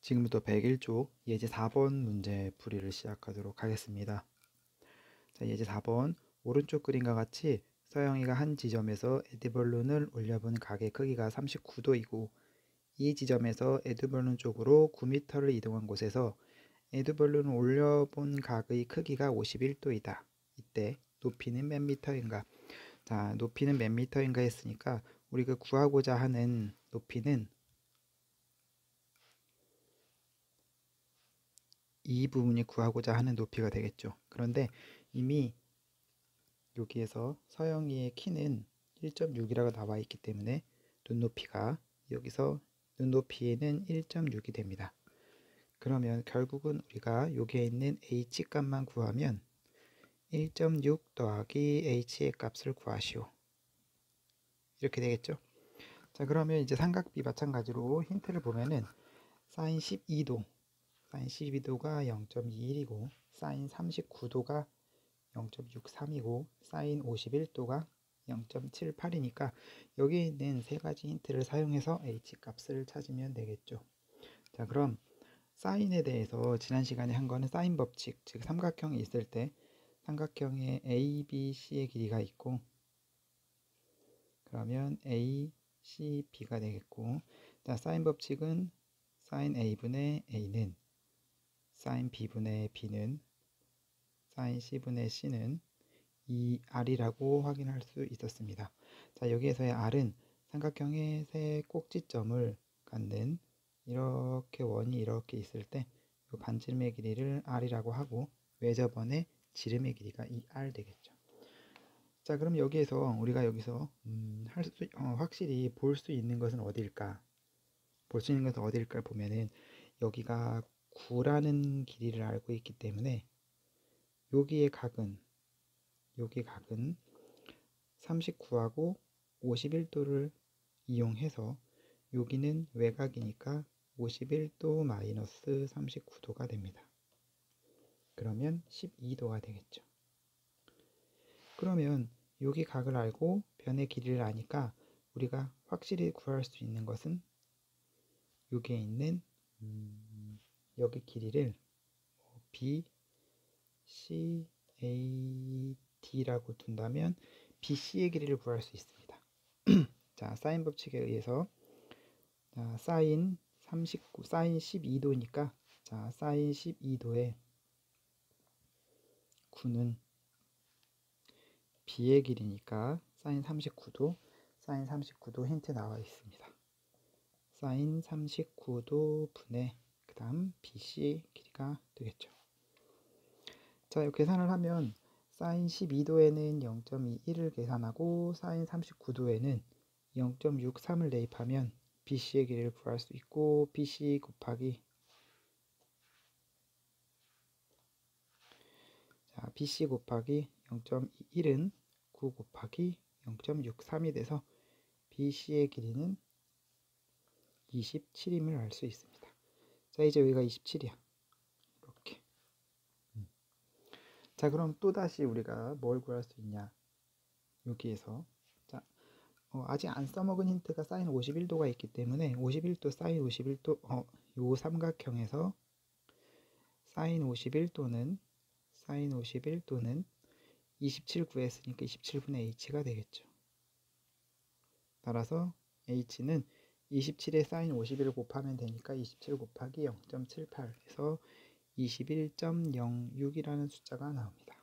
지금부터 101쪽 예제 4번 문제 풀이를 시작하도록 하겠습니다. 자, 예제 4번 오른쪽 그림과 같이 서영이가 한 지점에서 에드벌룬을 올려본 각의 크기가 39도이고 이 지점에서 에드벌룬 쪽으로 9m를 이동한 곳에서 에드벌룬을 올려본 각의 크기가 51도이다. 이때 높이는 몇 미터인가? 자, 높이는 몇 미터인가 했으니까 우리가 구하고자 하는 높이는 이 부분이 구하고자 하는 높이가 되겠죠. 그런데 이미 여기에서 서영이의 키는 1.6이라고 나와 있기 때문에 눈높이가 여기서 눈높이에는 1.6이 됩니다. 그러면 결국은 우리가 여기에 있는 h 값만 구하면 1.6 더하기 h의 값을 구하시오. 이렇게 되겠죠. 자, 그러면 이제 삼각비 마찬가지로 힌트를 보면은 사인 12도 가 0.21이고 사인 39도가 0.63이고 사인 51도가 0.78이니까 여기 있는 세 가지 힌트를 사용해서 h 값을 찾으면 되겠죠. 자, 그럼 사인에 대해서 지난 시간에 한 거는 사인 법칙, 즉 삼각형이 있을 때 삼각형에 A, B, C의 길이가 있고 그러면 A, C, B가 되겠고, 자, 사인 법칙은 사인 A분의 A는 사인 B분의 B는 사인 C분의 C는 2R이라고 확인할 수 있었습니다. 자, 여기에서의 R은 삼각형의 세 꼭지점을 갖는 이렇게 원이 이렇게 있을 때 이 반지름의 길이를 R이라고 하고 외접원의 지름의 길이가 2R 되겠죠. 자, 그럼 여기에서 우리가 여기서 확실히 볼 수 있는 것은 어디일까? 볼 수 있는 것은 어디일까 보면은 여기가 9라는 길이를 알고 있기 때문에 여기 각은 39하고 51도를 이용해서 여기는 외곽이니까 51도 마이너스 39도가 됩니다. 그러면 12도가 되겠죠. 그러면 여기 각을 알고 변의 길이를 아니까 우리가 확실히 구할 수 있는 것은 여기에 있는 여기 길이를 B, C, A, D라고 둔다면 BC의 길이를 구할 수 있습니다. 자, 사인 법칙에 의해서 자, 사인 12도니까 자, 사인 12도에 9는 B의 길이니까 사인 39도 힌트 나와 있습니다. 사인 39도 분의 그 다음 BC 길이가 되겠죠. 자, 계산을 하면 사인 12도에는 0.21을 계산하고 사인 39도에는 0.63을 대입하면 BC의 길이를 구할 수 있고 BC 곱하기 0.21은 9 곱하기 0.63이 돼서 BC의 길이는 27임을 알 수 있습니다. 자, 이제 여기가 27이야. 이렇게. 자, 그럼 또다시 우리가 뭘 구할 수 있냐? 여기에서 자, 아직 안 써먹은 힌트가 사인 51도가 있기 때문에 51도, 사인 51도 요 삼각형에서 사인 51도는 27 구했으니까 27분의 h가 되겠죠. 따라서 h는 27에 사인 51을 곱하면 되니까 27 곱하기 0.78에서 21.06이라는 숫자가 나옵니다.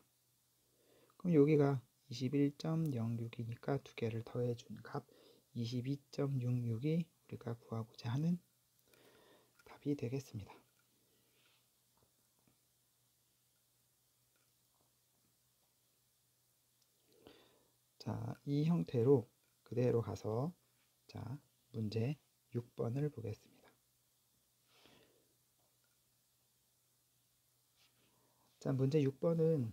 그럼 여기가 21.06이니까 두 개를 더해준 값 22.66이 우리가 구하고자 하는 답이 되겠습니다. 자, 이 형태로 그대로 가서 자, 문제 6번을 보겠습니다. 자, 문제 6번은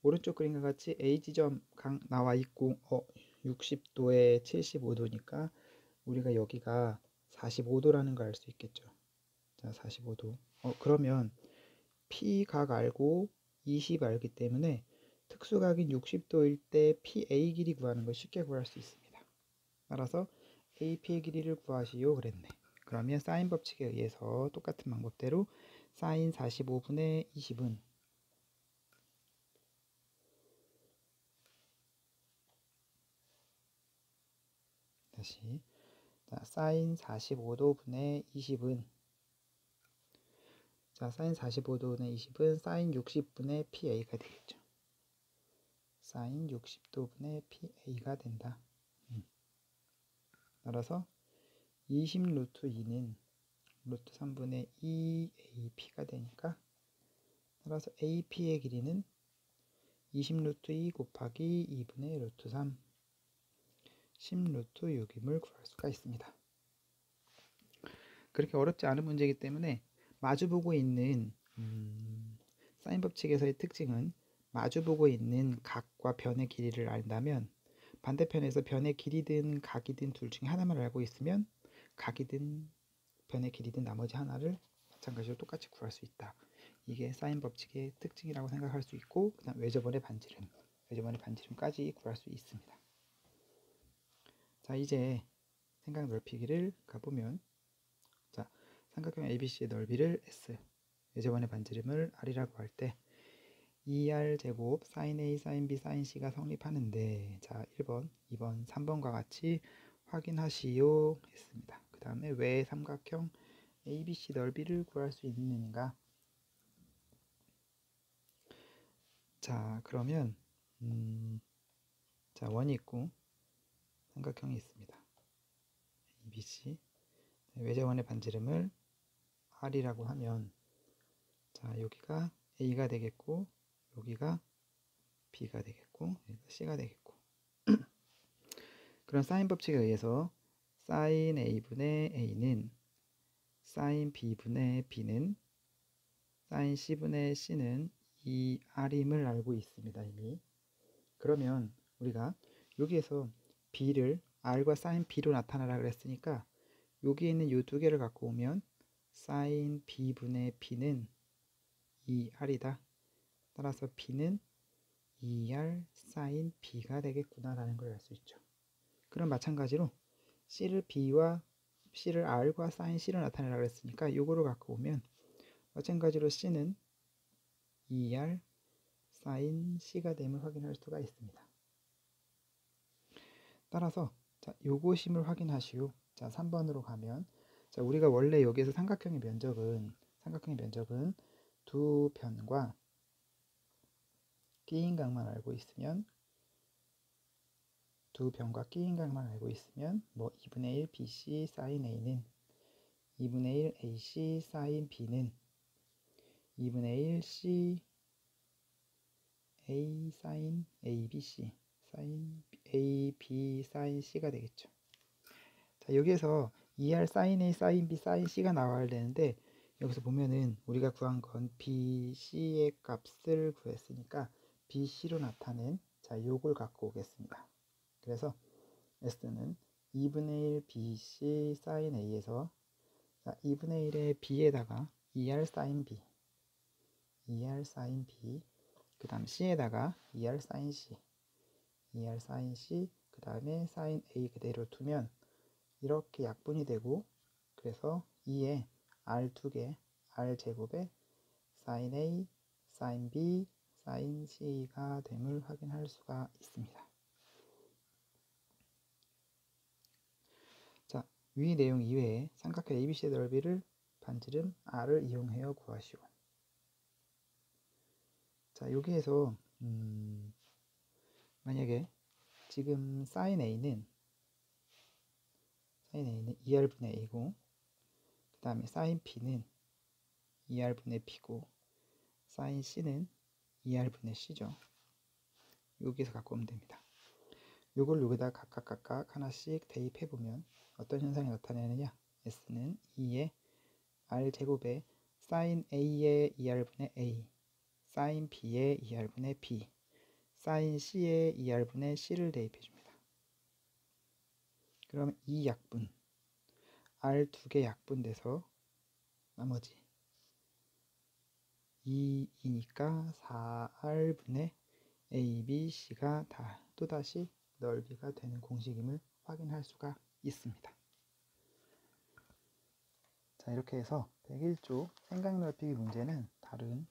오른쪽 그림과 같이 A 지점 나와 있고 60도에 75도니까 우리가 여기가 45도라는 걸 알 수 있겠죠. 자, 45도. 그러면 P각 알고 20 알기 때문에 특수각인 60도일 때 PA 길이 구하는 걸 쉽게 구할 수 있습니다. 따라서 AP의 길이를 구하시오 그랬네. 그러면 사인 법칙에 의해서 똑같은 방법대로 사인 45분의 20은 다시 사인 45도 분의 20은 사인 45도분의 20은 사인 60분의 PA가 되겠죠. 사인 60도분의 PA가 된다. 따라서 20 루트 2는 루트 3분의 2AP가 되니까 따라서 AP의 길이는 20 루트 2 곱하기 2분의 루트 3 10 루트 6임을 구할 수가 있습니다. 그렇게 어렵지 않은 문제이기 때문에 마주보고 있는 사인 법칙에서의 특징은 마주보고 있는 각과 변의 길이를 안다면 반대편에서 변의 길이든 각이든 둘 중에 하나만 알고 있으면 각이든 변의 길이든 나머지 하나를 마찬가지로 똑같이 구할 수 있다. 이게 사인 법칙의 특징이라고 생각할 수 있고 그다음 외접원의 반지름까지 구할 수 있습니다. 자, 이제 생각 넓히기를 가보면 삼각형 ABC의 넓이를 S, 외접원의 반지름을 R이라고 할 때 2R 제곱 sin A, sin B, sin C가 성립하는데 자 1번, 2번, 3번과 같이 확인하시오 했습니다. 그 다음에 왜 삼각형 ABC 넓이를 구할 수 있는가? 자 그러면 자 원이 있고 삼각형이 있습니다. ABC 외접원의 반지름을 R이라고 하면 자 여기가 A가 되겠고 여기가 B가 되겠고 여기가 C가 되겠고 그런 사인 법칙에 의해서 사인 A분의 A는 사인 B분의 B는 사인 C분의 C는 이 R임을 알고 있습니다. 이미. 그러면 우리가 여기에서 B를 R과 사인 B로 나타나라 그랬으니까 여기에 있는 이 두 개를 갖고 오면 사인 B분의 B는 2R이다. 따라서 B는 2R 사인 B가 되겠구나 라는 걸 알 수 있죠. 그럼 마찬가지로 C를 R과 사인 C로 나타내라 그랬으니까 이거를 갖고 오면 마찬가지로 C는 2R 사인 C가 됨을 확인할 수가 있습니다. 따라서 요것임을 확인하시오. 자 3번으로 가면 자 우리가 원래 여기에서 삼각형의 면적은 두 변과 끼인 각만 알고 있으면 뭐 2분의 1 BC sin A는 2분의 1 AC sin B는 2분의 1 C A sin ABC sin AB sin C가 되겠죠. 자 여기에서 2R sin A sin B sin C가 나와야 되는데 여기서 보면은 우리가 구한 건 BC의 값을 구했으니까 BC로 나타낸 자 요걸 갖고 오겠습니다. 그래서 S는 2분의 1 BC sin A에서 자, 2분의 1의 B에다가 2R sin B 그 다음 C에다가 2R sin C 그 다음에 sin A 그대로 두면 이렇게 약분이 되고 그래서 2에 R 두개 R 제곱에 sin A sin B sin C가 됨을 확인할 수가 있습니다. 자, 위 내용 이외에 삼각형 ABC의 넓이를 반지름 R을 이용하여 구하시오. 자, 여기에서 만약에 지금 sin A는 2R분의 A고 그 다음에 sin B는 2R분의 B고 sin C는 2R분의 C죠. 여기서 갖고 오면 됩니다. 요걸 여기다 각각 하나씩 대입해보면 어떤 현상이 나타나느냐 S는 2의 R제곱에 sin A의 2R분의 A sin B의 2R분의 B sin C의 2R분의 C를 대입해줍니다. 그러면 이 약분 R 두 개 약분돼서 나머지 2이니까 4R분의 ABC가 또다시 넓이가 되는 공식임을 확인할 수가 있습니다. 자, 이렇게 해서 101조 생각 넓히기 문제는 다른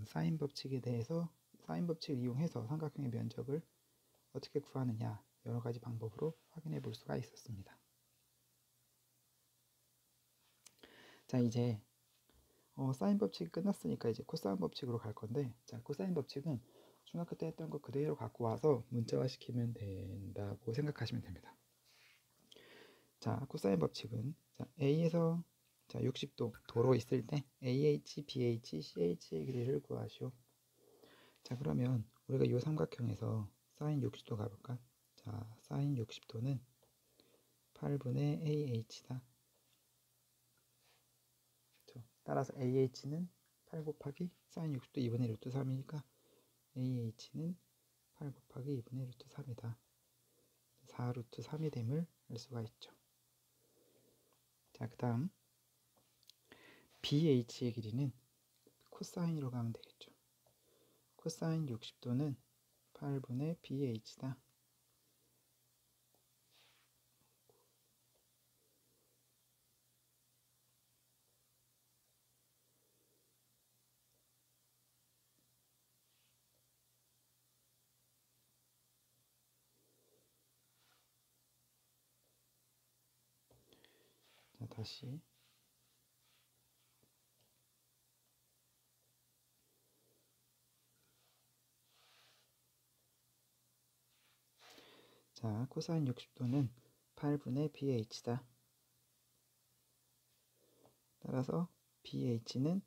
사인 법칙에 대해서 사인 법칙을 이용해서 삼각형의 면적을 어떻게 구하느냐 여러 가지 방법으로 확인해 볼 수가 있었습니다. 자, 이제 사인 법칙이 끝났으니까 이제 코사인 법칙으로 갈 건데, 자, 코사인 법칙은 중학교 때 했던 거 그대로 갖고 와서 문자화 시키면 된다고 생각하시면 됩니다. 자, 코사인 법칙은 자, A에서 자, 60도 도로 있을 때 AH, BH, CH의 길이를 구하시오. 자, 그러면 우리가 이 삼각형에서 사인 60도 가볼까? 자, 사인 60도는 8분의 AH다. 따라서 AH는 8 곱하기 사인 60도 2분의 루트 3이니까 AH는 8 곱하기 2분의 루트 3이다. 4 루트 3이 됨을 알 수가 있죠. 자, 그 다음 BH의 길이는 코사인으로 가면 되겠죠. 코사인 60도는 8분의 BH다. 자, 다시 자, 코사인 60도는 8분의 BH다. 따라서 BH는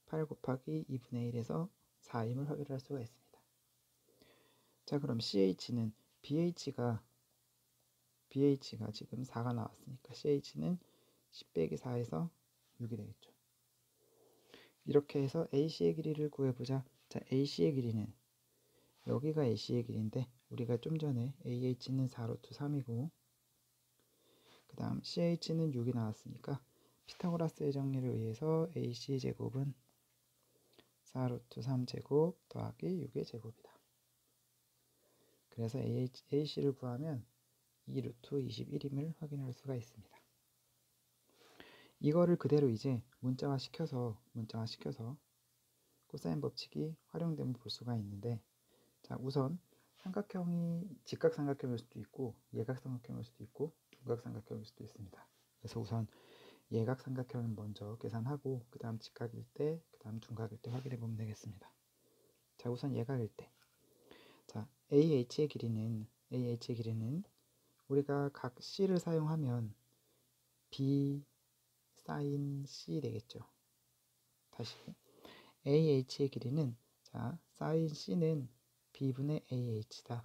8 곱하기 2분의 1에서 4임을 확인할 수가 있습니다. 자, 그럼 CH는 BH가 지금 4가 나왔으니까 CH는 10 빼기 4에서 6이 되겠죠. 이렇게 해서 AC의 길이를 구해보자. 자, AC의 길이는 여기가 AC의 길이인데 우리가 좀 전에 AH는 4 루트 3이고 그 다음 CH는 6이 나왔으니까 피타고라스의 정리를 의해서 AC 제곱은 4 루트 3 제곱 더하기 6의 제곱이다. 그래서 AC를 구하면 2 루트 21임을 확인할 수가 있습니다. 이거를 그대로 이제 문자화 시켜서 코사인 법칙이 활용됨을 볼 수가 있는데, 자, 우선 삼각형이 직각삼각형일 수도 있고 예각삼각형일 수도 있고 둔각삼각형일 수도 있습니다. 그래서 우선 예각삼각형을 먼저 계산하고 그 다음 직각일 때, 그 다음 둔각일 때 확인해 보면 되겠습니다. 자, 우선 예각일 때, 자, AH의 길이는 우리가 각 C를 사용하면 B 사인 C 되겠죠. 다시 AH의 길이는 자, 사인 C는 B분의 AH다.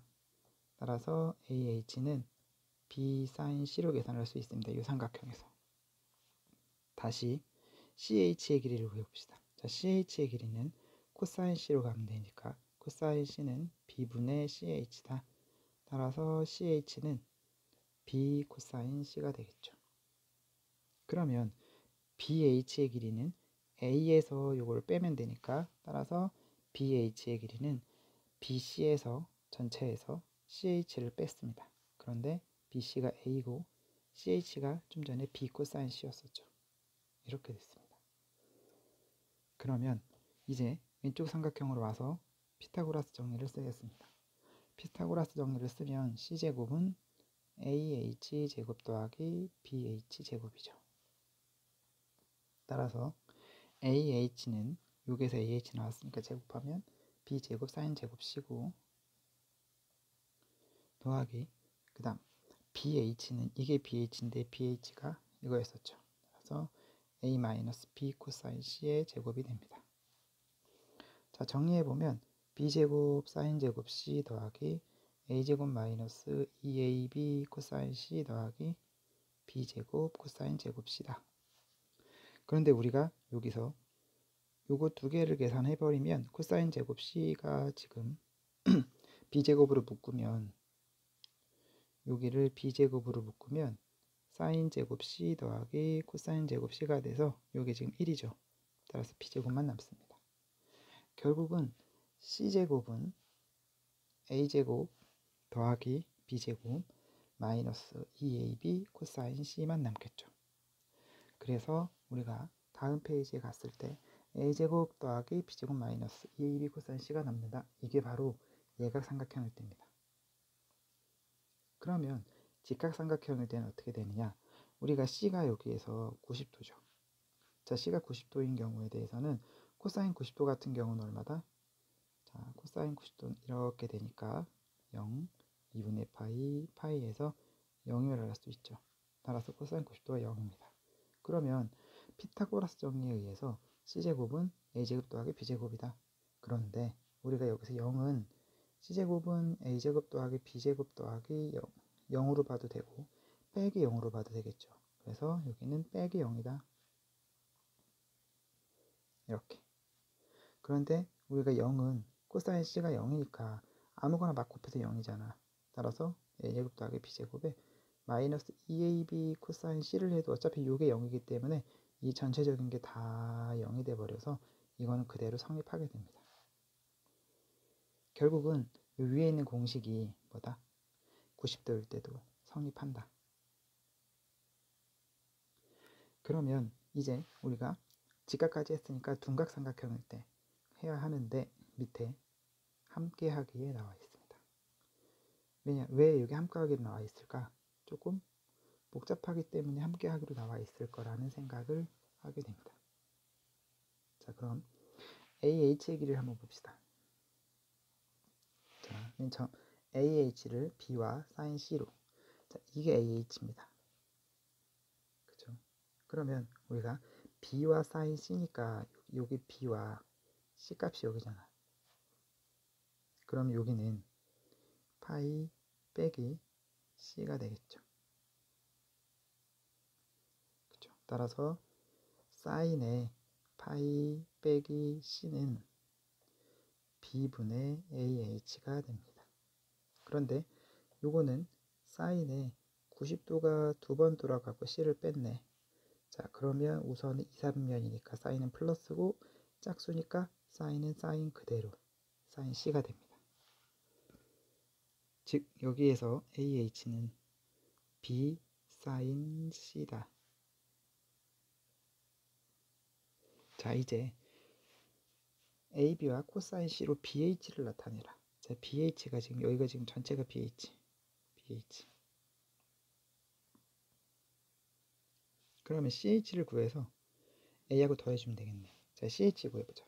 따라서 AH는 B 사인 C로 계산할 수 있습니다. 이 삼각형에서. 다시 CH의 길이를 구해봅시다. 자, CH의 길이는 코사인 C로 가면 되니까 코사인 C는 B분의 CH다. 따라서 CH는 B 코사인 C가 되겠죠. 그러면 BH의 길이는 A에서 이걸 빼면 되니까 따라서 BH의 길이는 BC에서 전체에서 CH를 뺐습니다. 그런데 BC가 A고 CH가 좀 전에 B 코사인 C였었죠. 이렇게 됐습니다. 그러면 이제 왼쪽 삼각형으로 와서 피타고라스 정리를 쓰겠습니다. 피타고라스 정리를 쓰면 C제곱은 AH 제곱 더하기 BH 제곱이죠. 따라서 AH는 6에서 AH 나왔으니까 제곱하면 B제곱 사인 제곱 C고 더하기 그 다음 BH는 이게 BH인데 BH가 이거였었죠. 그래서 A-B 코사인 C의 제곱이 됩니다. 자, 정리해보면 B제곱 사인 제곱 C 더하기 A제곱 마이너스 2AB 코사인 C 더하기 B제곱 코사인 제곱 C다. 그런데 우리가 여기서 요거 두 개를 계산해버리면 코사인 제곱 C가 지금 B제곱으로 묶으면 여기를 B제곱으로 묶으면 사인 제곱 C 더하기 코사인 제곱 C가 돼서 요게 지금 1이죠. 따라서 B제곱만 남습니다. 결국은 C제곱은 A제곱 더하기 B제곱 마이너스 2AB 코사인 C만 남겠죠. 그래서 우리가 다음 페이지에 갔을 때 a제곱 더하기 b제곱 마이너스 2ab 코사인 c가 남는다. 이게 바로 예각삼각형일 때입니다. 그러면 직각삼각형일 때는 어떻게 되느냐? 우리가 c가 여기에서 90도죠. 자, c가 90도인 경우에 대해서는 코사인 90도 같은 경우는 얼마다? 자, 코사인 90도는 이렇게 되니까 0, 2분의 파이에서 0이면 알 수 있죠. 따라서 코사인 90도가 0입니다. 그러면 피타고라스 정리에 의해서 c제곱은 a제곱 더하기 b제곱이다. 그런데 우리가 여기서 0은 c제곱은 a제곱 더하기 b제곱 더하기 0으로 봐도 되고 빼기 0으로 봐도 되겠죠. 그래서 여기는 빼기 0이다. 이렇게. 그런데 우리가 0은 코사인 c가 0이니까 아무거나 막 곱해서 0이잖아. 따라서 a제곱 더하기 b제곱에 마이너스 2ab 코사인 c를 해도 어차피 이게 0이기 때문에 이 전체적인 게 다 0이 돼버려서 이거는 그대로 성립하게 됩니다. 결국은 이 위에 있는 공식이 뭐다? 90도일 때도 성립한다. 그러면 이제 우리가 직각까지 했으니까 둔각삼각형일 때 해야 하는데 밑에 함께하기에 나와 있습니다. 왜 여기 함께하기로 나와 있을까? 조금 복잡하기 때문에 함께하기로 나와 있을 거라는 생각을 하게 됩니다. 자, 그럼 AH의 길이를 한번 봅시다. 자, 맨 처음 AH를 B와 sin C로. 자, 이게 AH입니다. 그죠? 그러면 우리가 B와 sin C니까 여기 B와 C 값이 여기잖아. 그럼 여기는 파이 빼기 C가 되겠죠. 그죠? 따라서 sin의 파이 빼기 C는 B분의 AH가 됩니다. 그런데 요거는 sin에 90도가 두 번 돌아가고 C를 뺐네. 자, 그러면 우선 2, 3면이니까 sin은 플러스고 짝수니까 sin은 sin 그대로 sin C가 됩니다. 즉 여기에서 AH는 B sin C다. 자, 이제 AB와 코사인 C로 BH를 나타내라. 자, BH가 지금 여기가 지금 전체가 BH. 그러면 CH를 구해서 A하고 더해주면 되겠네. 자, CH 구해보자.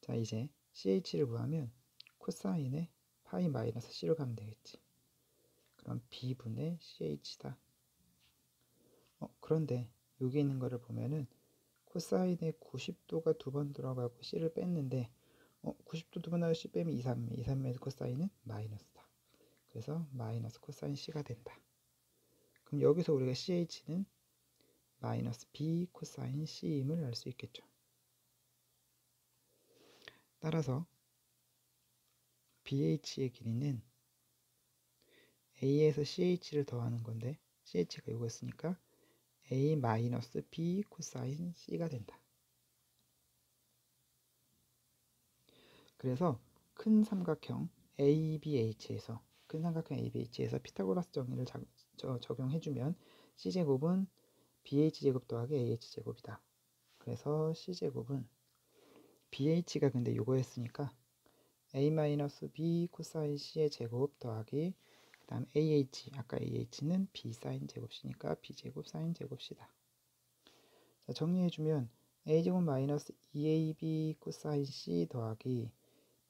자, 이제 CH를 구하면 코사인에 파이 마이너스 C로 가면 되겠지. 그럼 B분의 CH다. 그런데 여기 있는 거를 보면은 코사인에 90도가 두 번 들어가고 C를 뺐는데 90도 두 번 나고 C 빼면 2, 3매. 2, 3매에서 코사인은 마이너스다. 그래서 마이너스 코사인 C가 된다. 그럼 여기서 우리가 CH는 마이너스 B 코사인 C임을 알 수 있겠죠. 따라서 BH의 길이는 A에서 CH를 더하는 건데 CH가 이거였으니까 A 마이너스 B 코사인 C가 된다. 그래서 큰 삼각형 ABH에서 피타고라스 정리를 적용해주면 C제곱은 BH제곱 더하기 AH제곱이다. 그래서 C제곱은 BH가 근데 요거였으니까 A-B 코사인 C의 제곱 더하기 그 다음 AH, 아까 AH는 B 사인 제곱 C니까 B제곱 사인 제곱 C다. 자, 정리해주면 A제곱 마이너스 2AB 코사인 C 더하기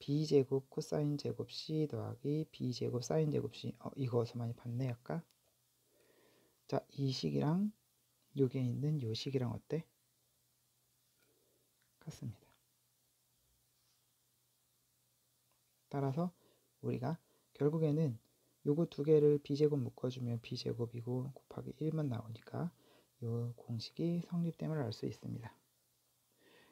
B제곱 코사인 제곱 C 더하기 B제곱 사인 제곱 C. 이거 어디서 많이 봤네 아까? 자, 이 식이랑 여기에 있는 요 식이랑 어때? 같습니다. 따라서 우리가 결국에는 요거 두 개를 B제곱 묶어주면 B제곱이고 곱하기 1만 나오니까 요 공식이 성립됨을 알 수 있습니다.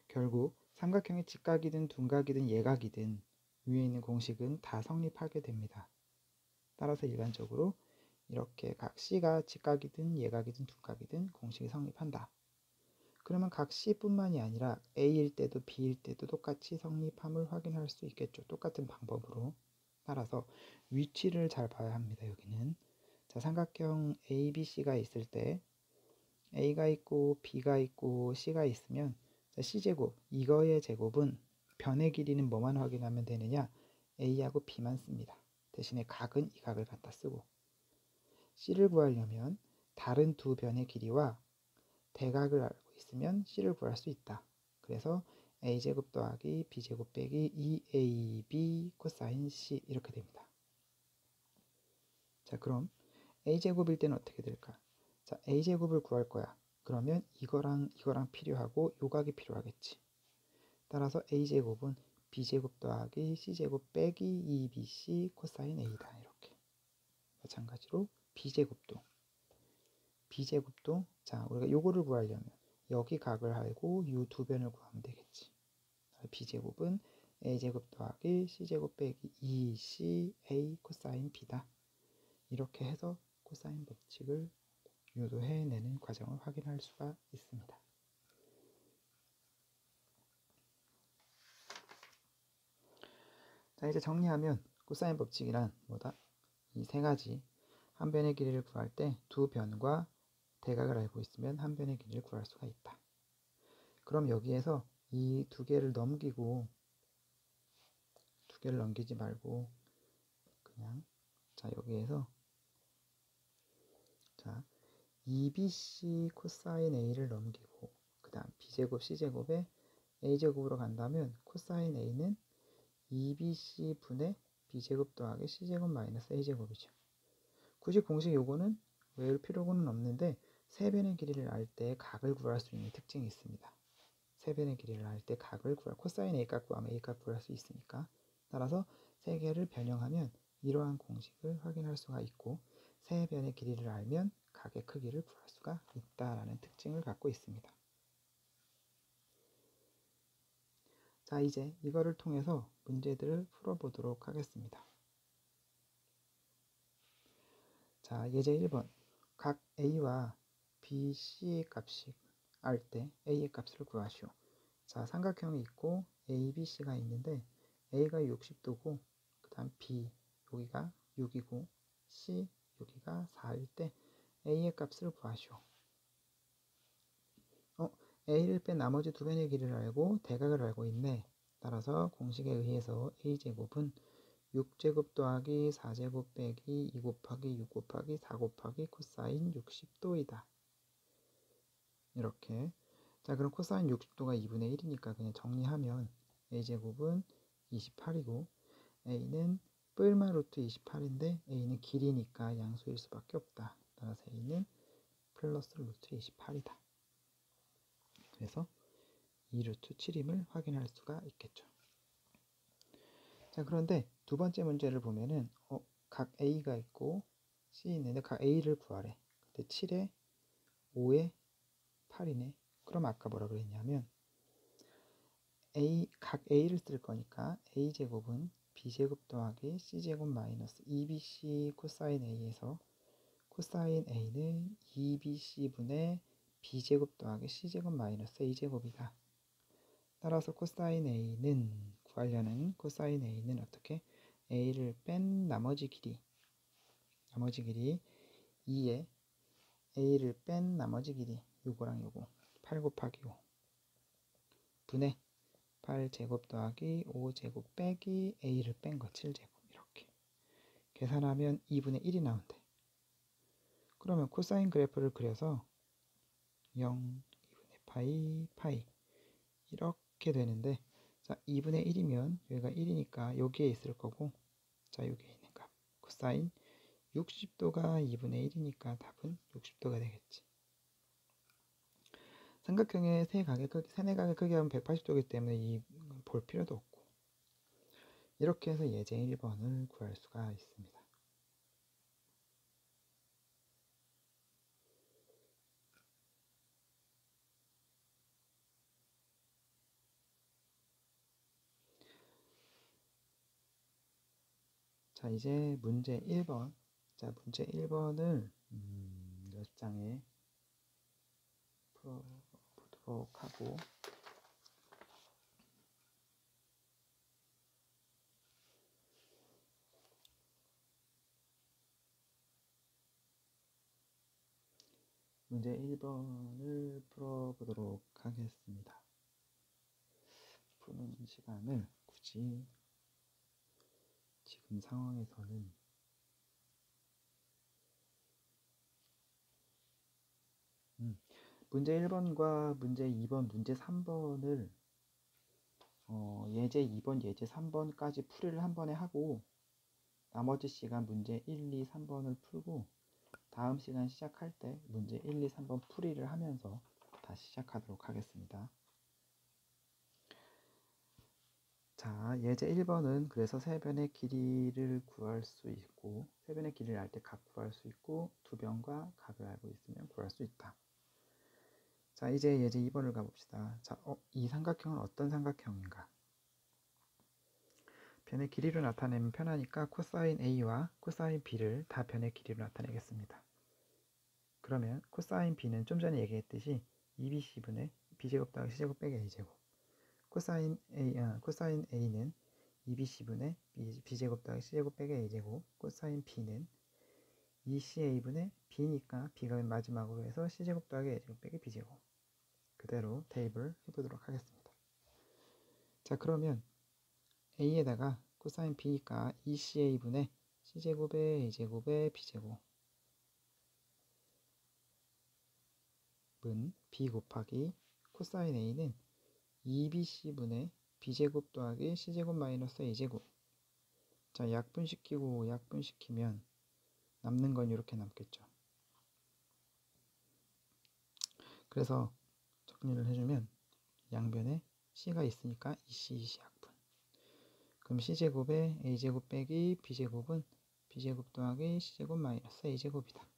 결국 삼각형의 직각이든 둔각이든 예각이든 위에 있는 공식은 다 성립하게 됩니다. 따라서 일반적으로 이렇게 각 C가 직각이든 예각이든 둔각이든 공식이 성립한다. 그러면 각 C뿐만이 아니라 A일 때도 B일 때도 똑같이 성립함을 확인할 수 있겠죠. 똑같은 방법으로. 따라서 위치를 잘 봐야 합니다. 여기는 자, 삼각형 ABC가 있을 때 A가 있고 B가 있고 C가 있으면 자, C제곱, 이거의 제곱은 변의 길이는 뭐만 확인하면 되느냐? A하고 B만 씁니다. 대신에 각은 이 각을 갖다 쓰고, C를 구하려면 다른 두 변의 길이와 대각을 알고 있으면 C를 구할 수 있다. 그래서 A제곱 더하기 B제곱 빼기 2AB 코사인 C 이렇게 됩니다. 자, 그럼 A제곱일 때는 어떻게 될까? 자, A제곱을 구할 거야. 그러면 이거랑 필요하고 요 각이 필요하겠지. 따라서 A제곱은 B제곱 더하기 C제곱 빼기 2BC 코사인 A다. 이렇게. 마찬가지로 B제곱도 자, 우리가 요거를 구하려면 여기 각을 알고 요 두 변을 구하면 되겠지. B제곱은 A제곱 더하기 C제곱 빼기 2CA 코사인 B다. 이렇게 해서 코사인 법칙을 유도해내는 과정을 확인할 수가 있습니다. 자, 이제 정리하면 코사인 법칙이란 뭐다? 이 세 가지. 한 변의 길이를 구할 때 두 변과 대각을 알고 있으면 한 변의 길이를 구할 수가 있다. 그럼 여기에서 이 두 개를 넘기지 말고 그냥 자, 여기에서 자, 2bc 코사인 a를 넘기고 그 다음 b제곱 c제곱에 a제곱으로 간다면 코사인 a는 2bc 분의 b제곱 더하기 c제곱 마이너스 a제곱이죠. 굳이 공식 요거는 외울 필요는 없는데 세 변의 길이를 알 때 각을 구할 수 있는 특징이 있습니다. 세 변의 길이를 알 때 각을 코사인 a 값 구하면 a 값 구할 수 있으니까, 따라서 세 개를 변형하면 이러한 공식을 확인할 수가 있고 세 변의 길이를 알면 각의 크기를 구할 수가 있다라는 특징을 갖고 있습니다. 자, 이제 이거를 통해서 문제들을 풀어보도록 하겠습니다. 자, 예제 1번. 각 A와 B, C의 값을 알 때 A의 값을 구하시오. 자, 삼각형이 있고 A, B, C가 있는데 A가 60도고 그 다음 B 여기가 6이고 C 여기가 4일 때 A의 값을 구하시오. A를 뺀 나머지 두 변의 길이를 알고 대각을 알고 있네. 따라서 공식에 의해서 A제곱은 6제곱 더하기 4제곱 빼기 2 곱하기 6 곱하기 4 곱하기 코사인 60도이다. 이렇게. 자, 그럼 코사인 60도가 2분의 1이니까 그냥 정리하면 A제곱은 28이고 A는 뿔마 루트 28인데 A는 길이니까 양수일 수밖에 없다. 따라서 A는 플러스 루트 28이다. 그래서 2루트 7임을 확인할 수가 있겠죠. 자, 그런데 두 번째 문제를 보면은 각 A가 있고 C 있는데 각 A를 구하래. 근데 7에 5에 8이네. 그럼 아까 뭐라 그랬냐면 각 A를 쓸 거니까 A제곱은 B제곱 더하기 C제곱 마이너스 2BC 코사인 A에서 코사인 A는 2BC분의 B제곱 더하기 C제곱 마이너스 A제곱이다. 따라서 코사인 A는 구하려는 코사인 A는 어떻게? A를 뺀 나머지 길이 2에 A를 뺀 나머지 길이 요거랑 요거 8 곱하기 5 분의 8제곱 더하기 5제곱 빼기 A를 뺀 거 7제곱 이렇게 계산하면 2분의 1이 나온대. 그러면 코사인 그래프를 그려서 0, 2분의 파이 이렇게 되는데, 자, 2분의 1이면 여기가 1이니까 여기에 있을 거고, 자, 여기에 있는 값 코사인 60도가 2분의 1이니까 답은 60도가 되겠지. 삼각형의 세네각의 크기하면 180도이기 때문에 볼 필요도 없고, 이렇게 해서 예제 1번을 구할 수가 있습니다. 자, 이제 문제 1번. 자, 문제 1번을 몇 장에 풀어보도록 하고, 문제 문제 1번을 풀어보도록 하겠습니다. 푸는 시간을 굳이 지금 상황에서는 문제 1번과 문제 2번, 문제 3번을 예제 2번, 예제 3번까지 풀이를 한 번에 하고 나머지 시간 문제 1, 2, 3번을 풀고 다음 시간 시작할 때 문제 1, 2, 3번 풀이를 하면서 다시 시작하도록 하겠습니다. 자, 예제 1번은 그래서 세변의 길이를 구할 수 있고 세변의 길이를 알 때 각 구할 수 있고 두 변과 각을 알고 있으면 구할 수 있다. 자, 이제 예제 2번을 가봅시다. 자, 이 삼각형은 어떤 삼각형인가? 변의 길이로 나타내면 편하니까 코사인 A와 코사인 B를 다 변의 길이로 나타내겠습니다. 그러면 코사인 B는 좀 전에 얘기했듯이 2bc분의 b제곱 더하기 c제곱 빼기 a제곱, 코사인 A는 2bc분의 b제곱 더하기 c제곱 빼기 a제곱, 코사인 B는 2ca분의 b니까 b가 마지막으로 해서 c제곱 더하기 a제곱 빼기 b제곱. 그대로 대입을 해보도록 하겠습니다. 자, 그러면 a에다가 코사인 b니까 2ca분의 c제곱에 a제곱에 b제곱 은 b 곱하기 코사인 a는 2bc분의 b제곱 더하기 c제곱 마이너스 a제곱. 자, 약분시키고 약분시키면 남는 건 이렇게 남겠죠. 그래서 정리를 해주면 양변에 c가 있으니까 2c 약분. 그럼 c제곱에 a제곱 빼기 b제곱은 b제곱 더하기 c제곱 마이너스 a제곱이다.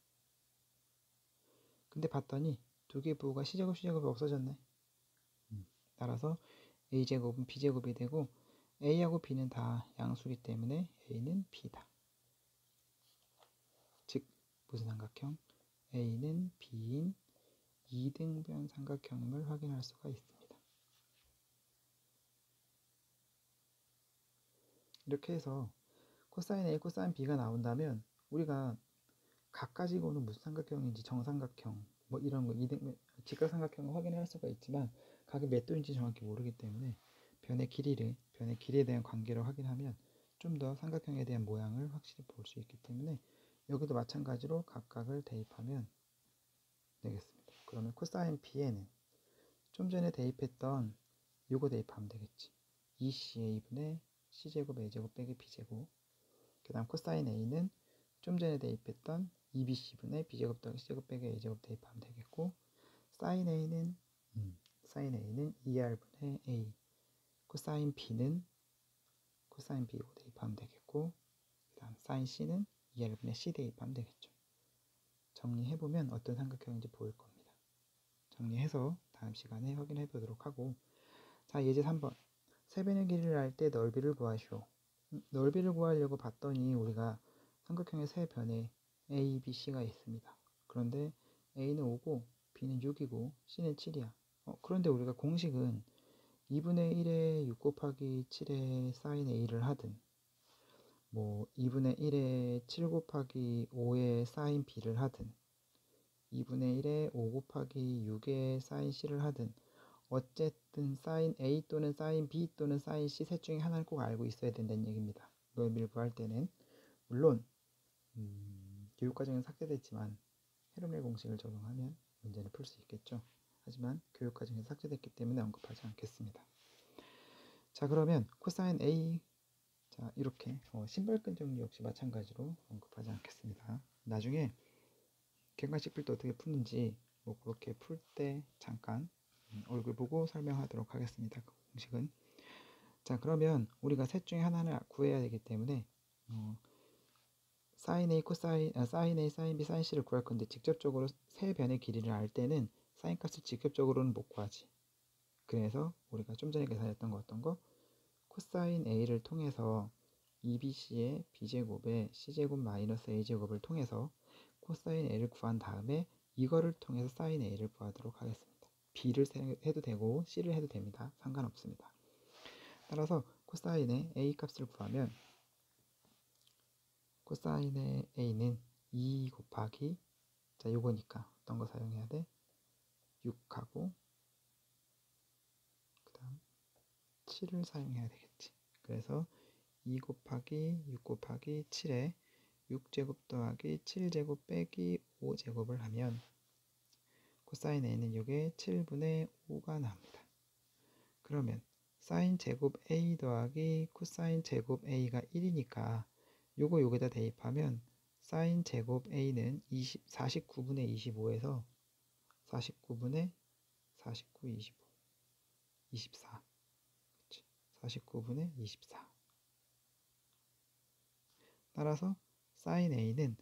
근데 봤더니 두 개 부호가 c제곱 c제곱이 없어졌네. 따라서 a제곱은 b제곱이 되고 a하고 b는 다 양수이기 때문에 a는 b다. 즉 무슨 삼각형? a는 b인 2등변 삼각형임을 확인할 수가 있습니다. 이렇게 해서 코사인 A, 코사인 B가 나온다면 우리가 각 가지고는 무슨 삼각형인지 정삼각형 뭐 이런 거 직각삼각형을 확인할 수가 있지만 각이 몇 도인지 정확히 모르기 때문에 변의 길이에 대한 관계를 확인하면 좀 더 삼각형에 대한 모양을 확실히 볼 수 있기 때문에 여기도 마찬가지로 각각을 대입하면 되겠습니다. 그러면 코사인 B에는 좀 전에 대입했던 요거 대입하면 되겠지. 2ca분의 c제곱 a제곱 빼기 b제곱. 그 다음 코사인 a는 좀 전에 대입했던 2bc분의 b제곱 더하기 c제곱 빼기 a제곱 대입하면 되겠고, 사인 a는 2r분의 a, 코사인 b는 코사인 b로 대입하면 되겠고, 그 다음 사인 c는 2r분의 c 대입하면 되겠죠. 정리해보면 어떤 삼각형인지 보일 겁니다. 정리해서 다음 시간에 확인해 보도록 하고, 자, 예제 3번. 세변의 길이를 알 때 넓이를 구하시오. 넓이를 구하려고 봤더니 우리가 삼각형의 세 변에 A, B, C가 있습니다. 그런데 A는 5고 B는 6이고 C는 7이야. 그런데 우리가 공식은 2분의 1에 6 곱하기 7에 사인 A를 하든 뭐 2분의 1에 7 곱하기 5에 사인 B를 하든 2분의 1에 5 곱하기 6에 사인 C를 하든 어쨌든 사인 A 또는 사인 B 또는 사인 C 셋 중에 하나를 꼭 알고 있어야 된다는 얘기입니다. 넓이를 구할 때는 물론 교육과정은 삭제됐지만 헤르멜 공식을 적용하면 문제를 풀 수 있겠죠. 하지만 교육과정에서 삭제됐기 때문에 언급하지 않겠습니다. 자, 그러면 코사인 A, 자 이렇게 신발끈 정리 역시 마찬가지로 언급하지 않겠습니다. 나중에 객관식 풀 때 어떻게 푸는지 뭐 그렇게 풀 때 잠깐 얼굴 보고 설명하도록 하겠습니다. 그 공식은. 자, 그러면 우리가 셋 중에 하나를 구해야 되기 때문에 사인 A, 사인 A, 사인 B, 사인 C를 구할 건데 직접적으로 세 변의 길이를 알 때는 사인 값을 직접적으로는 못 구하지. 그래서 우리가 좀 전에 계산했던 거 어떤 거? 코사인 A를 통해서 2bc의 b제곱에 c제곱 마이너스 a제곱을 통해서 코사인 A를 구한 다음에 이거를 통해서 사인 A를 구하도록 하겠습니다. B를 해도 되고 C를 해도 됩니다. 상관없습니다. 따라서 코사인의 A 값을 구하면 코사인의 A는 2 곱하기 자 요거니까 어떤 거 사용해야 돼? 6하고 그 다음 7을 사용해야 되겠지. 그래서 2 곱하기 6 곱하기 7에 6제곱 더하기 7제곱 빼기 5제곱을 하면 코사인 A는 이게 7분의 5가 나옵니다. 그러면 사인 제곱 A 더하기 코사인 제곱 A가 1이니까 요거 여기다 대입하면 사인 제곱 A는 49분의 25에서 49분의 49, 25, 24 그치? 49분의 24 따라서 사인 A는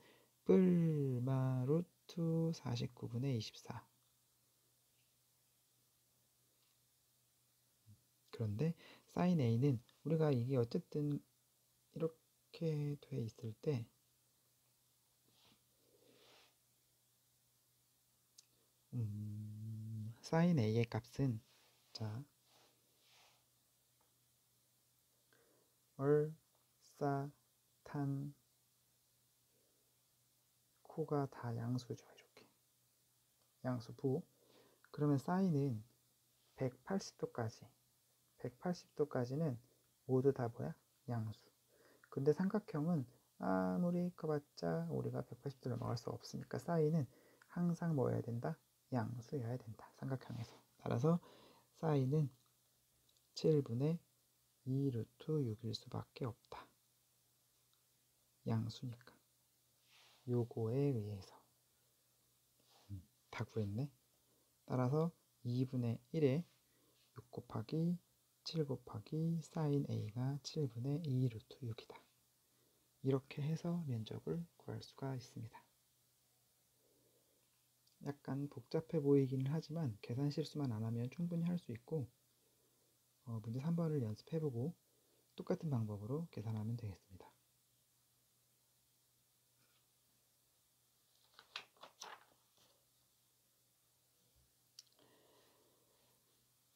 뿔마 루트 49분의 24 그런데 사인 A는 우리가 이게 어쨌든 이렇게 돼 있을 때 사인 A의 값은 자 얼, 탄, 코가 다 양수죠. 이렇게 양수부. 그러면 사인은 180도까지는 모두 다 뭐야? 양수. 근데 삼각형은 아무리 커봤자 우리가 180도를 넘어갈 수 없으니까 사인은 항상 뭐여야 된다? 양수여야 된다. 삼각형에서. 따라서 사인은 7분의 2 루트 6일 수밖에 없다. 양수니까. 요거에 의해서 다 구했네. 따라서 2분의 1에 6 곱하기 7 곱하기 사인 A가 7분의 2 루트 6이다. 이렇게 해서 면적을 구할 수가 있습니다. 약간 복잡해 보이기는 하지만 계산 실수만 안 하면 충분히 할 수 있고 문제 3번을 연습해보고 똑같은 방법으로 계산하면 되겠습니다.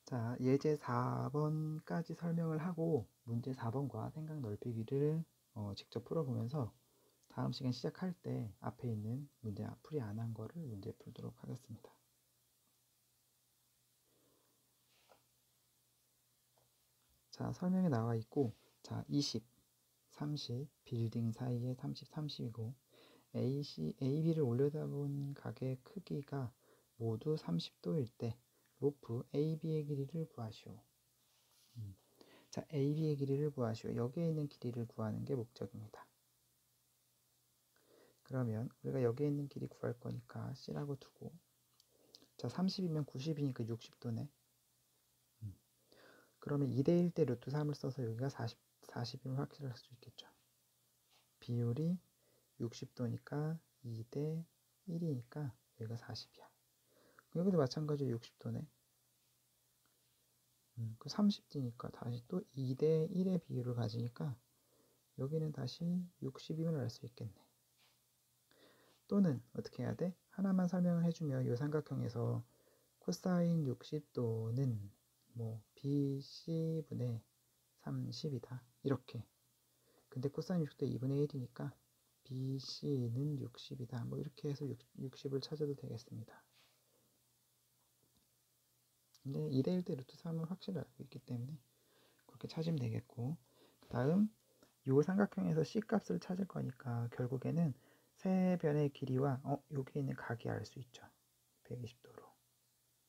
자, 예제 4번까지 설명을 하고 문제 4번과 생각 넓히기를 직접 풀어보면서 다음 시간 시작할 때 앞에 있는 문제 풀이 안 한 거를 문제 풀도록 하겠습니다. 자, 설명에 나와 있고 자, 20, 30, 빌딩 사이에 30, 30이고 AB를 올려다본 각의 크기가 모두 30도일 때 로프 AB의 길이를 구하시오. 자, AB의 길이를 구하시오. 여기에 있는 길이를 구하는 게 목적입니다. 그러면 우리가 여기에 있는 길이 구할 거니까 C라고 두고 자, 30이면 90이니까 60도네. 그러면 2대1 때 루트 3을 써서 여기가 40이면 확실할 수 있겠죠. 비율이 60도니까 2대 1이니까 여기가 40이야. 여기도 마찬가지로 60도네. 그 30D니까 다시 또 2대 1의 비율을 가지니까 여기는 다시 60이면 알 수 있겠네. 또는 어떻게 해야 돼? 하나만 설명을 해주면 이 삼각형에서 코사인 60도는 뭐 BC분의 30이다. 이렇게. 근데 코사인 60도 2분의 1이니까 BC는 60이다. 뭐 이렇게 해서 60을 찾아도 되겠습니다. 근데 2대1 때 루트 3은 확실히 알고 있기 때문에 그렇게 찾으면 되겠고 그 다음 이 삼각형에서 C 값을 찾을 거니까 결국에는 세 변의 길이와 여기 있는 각이 알 수 있죠. 120도로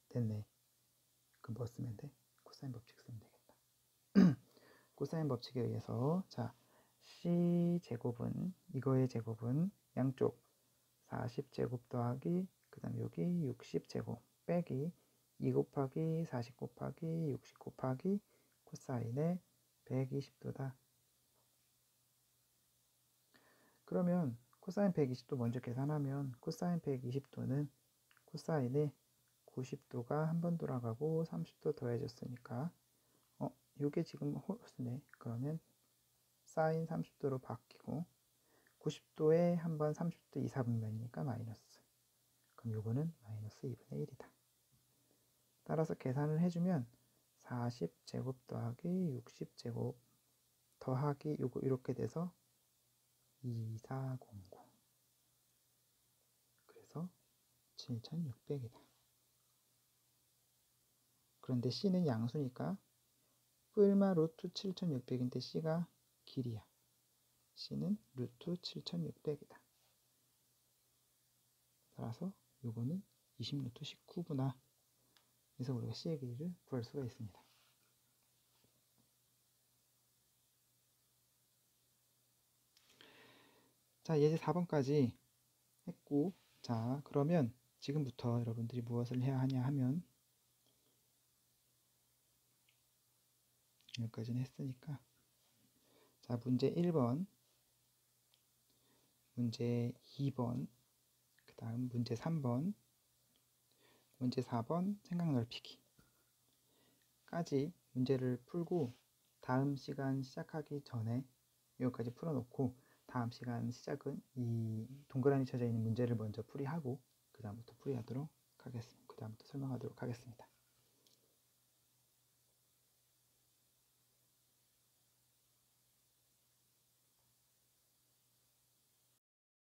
됐네. 그럼 뭐 쓰면 돼? 코사인 법칙 쓰면 되겠다. 코사인 법칙에 의해서 자 C 제곱은 이거의 제곱은 양쪽 40제곱 더하기 그 다음 여기 60제곱 빼기 2 곱하기 40 곱하기 60 곱하기 코사인의 120도다. 그러면 코사인 120도 먼저 계산하면 코사인 120도는 코사인의 90도가 한 번 돌아가고 30도 더해졌으니까 이게 지금 홀수네. 그러면 사인 30도로 바뀌고 90도에 한 번 30도 2, 4분면이니까 마이너스. 그럼 요거는 마이너스 2분의 1이다. 따라서 계산을 해주면 40제곱 더하기 60제곱 더하기 요거 이렇게 돼서 2400. 그래서 7600이다. 그런데 C는 양수니까 뿔마 루트 7600인데 C가 길이야. C는 루트 7600이다. 따라서 요거는 20 루트 19구나. 그래서 우리가 C의 길이를 구할 수가 있습니다. 자, 예제 4번까지 했고, 자, 그러면 지금부터 여러분들이 무엇을 해야 하냐 하면, 여기까지는 했으니까, 자, 문제 1번, 문제 2번, 그 다음 문제 3번, 문제 4번 생각 넓히기 까지 문제를 풀고 다음 시간 시작하기 전에 여기까지 풀어놓고 다음 시간 시작은 이 동그라미 쳐져 있는 문제를 먼저 풀이하고 그 다음부터 풀이하도록 하겠습니다. 그 다음부터 설명하도록 하겠습니다.